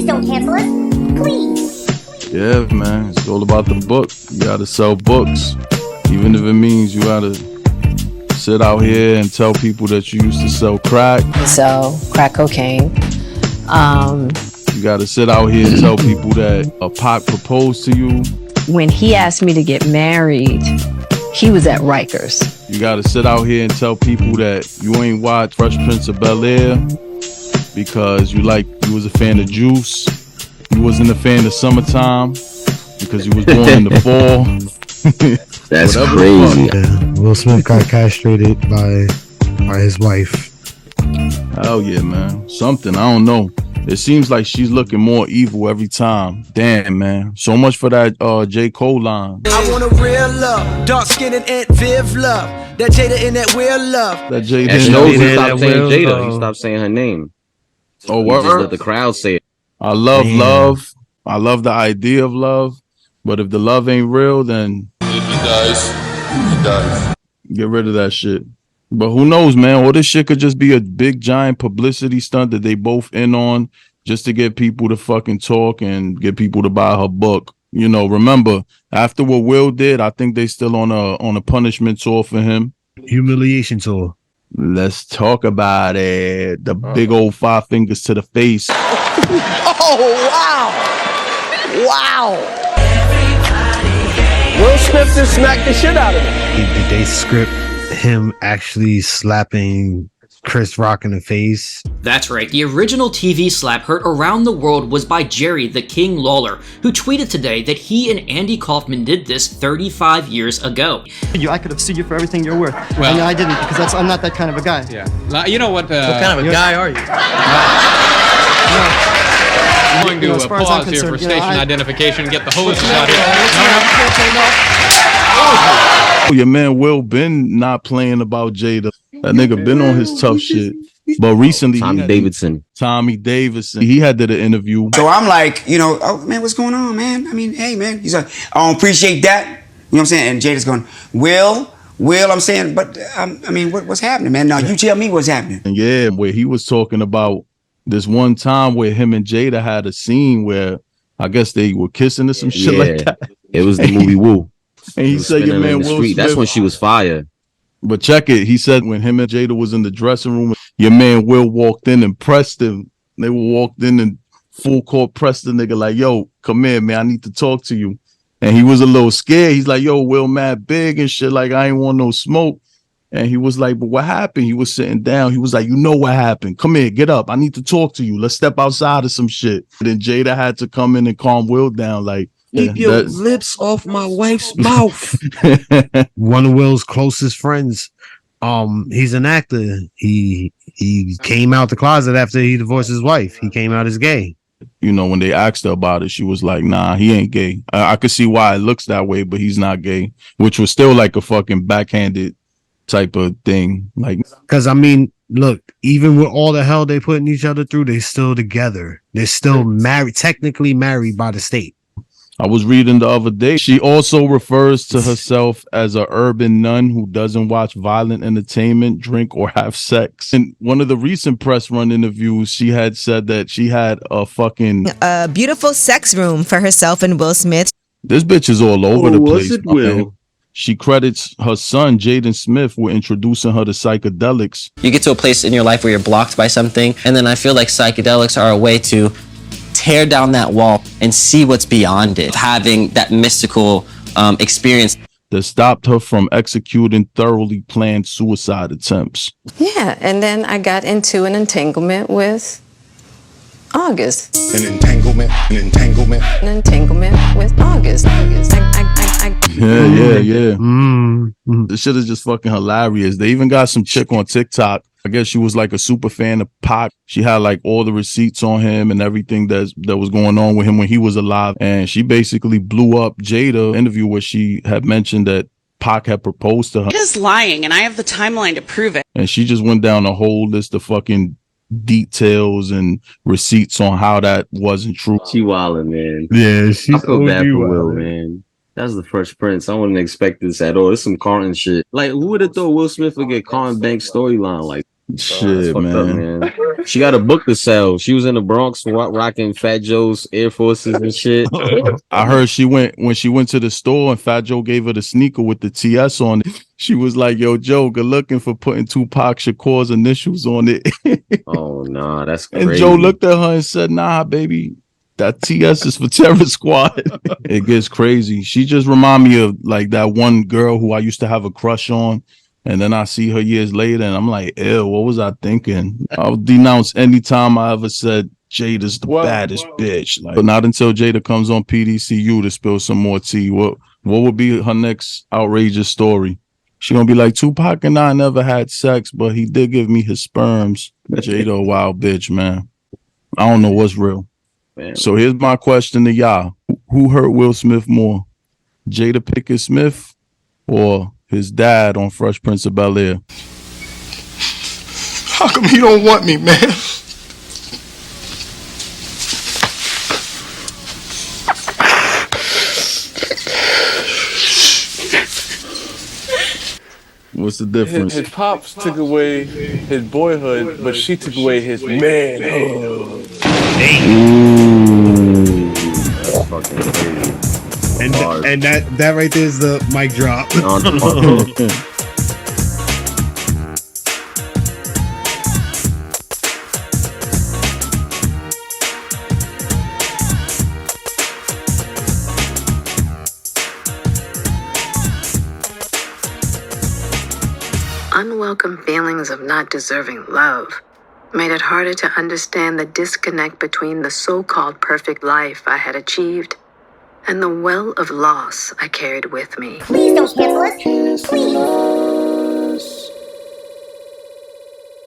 Please don't cancel us. Please. Yeah, man. It's all about the book. You gotta sell books. Even if it means you gotta sit out here and tell people that you used to sell crack. Sell crack cocaine. You gotta sit out here and tell people that a Pac proposed to you. When he asked me to get married, he was at Rikers. You gotta sit out here and tell people that you ain't watched Fresh Prince of Bel-Air because you was a fan of Juice. You wasn't a fan of Summertime because you was born in the fall. That's crazy. Yeah. Will Smith got castrated by his wife. Hell yeah, man. Something, I don't know. It seems like she's looking more evil every time. Damn, man. So much for that J. Cole line. I want a real love, dark skin and Aunt Viv love. That Jada in that real love. That Jada And in knows he that stopped saying Jada. He stopped saying her name. Oh, He just let word? the crowd say it. I love love. I love the idea of love. But if the love ain't real, then If he dies, he dies. get rid of that shit. But who knows, man? All this shit could just be a big giant publicity stunt that they both in on just to get people to fucking talk and get people to buy her book. You know, remember, after what Will did, I think they still on a punishment tour for him. Humiliation tour. Let's talk about it. The big old 5 fingers to the face. Oh, wow. Wow. Will Smith just smacked the shit out of him. Did they script him actually slapping Chris Rock in the face? That's right, the original TV slap heard around the world was by Jerry the King Lawler, who tweeted today that he and Andy Kaufman did this 35 years ago. I could have sued you for everything you're worth. Well, I didn't because I'm not that kind of a guy. Yeah. Now, you know what? What kind of a guy are you? I'm going to as far as I'm pause here for concerned, station identification and get the hoses out here. Your man Will been not playing about Jada. That nigga been on his tough shit. But recently, Tommy Davidson, he had did an interview. So I'm like, oh man, what's going on, man? I mean, hey man, he's like, I don't appreciate that. You know what I'm saying? And Jada's going, Will, I'm saying, but I mean, what's happening, man? Now you tell me what's happening. And yeah, where he was talking about this one time where him and Jada had a scene where I guess they were kissing or some shit like that. It was the movie Woo. And he said, your man Will Smith. That's when she was fired. But check it. He said when him and Jada was in the dressing room, your man Will walked in and pressed him. They walked in and full court pressed the nigga like, yo, come here, man. I need to talk to you. And he was a little scared. He's like, yo, Will mad big and shit. Like, I ain't want no smoke. And he was like, but what happened? He was sitting down. He was like, you know what happened? Come here, get up. I need to talk to you. Let's step outside of some shit. And then Jada had to come in and calm Will down. Like, keep your lips off my wife's mouth. One of Will's closest friends. He's an actor. He came out the closet after he divorced his wife. He came out as gay. You know, when they asked her about it, she was like, nah, he ain't gay. I could see why it looks that way, but he's not gay, which was still like a fucking backhanded type of thing. Like, because I mean, look, even with all the hell they putting each other through, they still together. They're still married, technically married by the state. I was reading the other day. She also refers to herself as a urban nun who doesn't watch violent entertainment, drink, or have sex. In one of the recent press run interviews, she had said that she had a beautiful sex room for herself and Will Smith. This bitch is all over the place. It Will? She credits her son, Jaden Smith, with introducing her to psychedelics. You get to a place in your life where you're blocked by something, and then I feel like psychedelics are a way to tear down that wall and see what's beyond it, having that mystical experience that stopped her from executing thoroughly planned suicide attempts. Yeah, and then I got into an entanglement with August. An entanglement with August. Yeah. This shit is just fucking hilarious. They even got some chick on TikTok. I guess she was like a super fan of Pac. She had like all the receipts on him and everything that was going on with him when he was alive. And she basically blew up Jada interview where she had mentioned that Pac had proposed to her. It is lying, and I have the timeline to prove it. And she just went down a whole list of fucking details and receipts on how that wasn't true. She wildin', man. Yeah, she's I feel bad for Will, wildin'. man. That's the Fresh Prince. I wouldn't expect this at all. It's some Carton shit. Like, who would have thought Will Smith would get Carton Banks storyline? Like, shit, man. Up, man. She got a book to sell. She was in the Bronx rocking Fat Joe's Air Forces and shit. I heard when she went to the store and Fat Joe gave her the sneaker with the TS on it. She was like, "Yo, Joe, good looking for putting Tupac Shakur's initials on it." Oh no, that's crazy. And Joe looked at her and said, "Nah, baby, that TS is for Terror Squad." It gets crazy. She just remind me of like that one girl who I used to have a crush on. And then I see her years later and I'm like, ew, what was I thinking? I'll denounce anytime I ever said Jada's the baddest bitch. Like, but not until Jada comes on PDCU to spill some more tea. What would be her next outrageous story? She gonna be like, Tupac and I never had sex, but he did give me his sperms. Jada a wild bitch, man. I don't know what's real. Man. So here's my question to y'all. Who hurt Will Smith more? Jada Pinkett Smith or his dad on Fresh Prince of Bel-Air? How come you don't want me, man? What's the difference? His pops took away his boyhood, but she took away his manhood. Ooh, that's fucking crazy. And that right there is the mic drop. Unwelcome feelings of not deserving love made it harder to understand the disconnect between the so-called perfect life I had achieved and the well of loss I carried with me. Please don't cancel us. Please.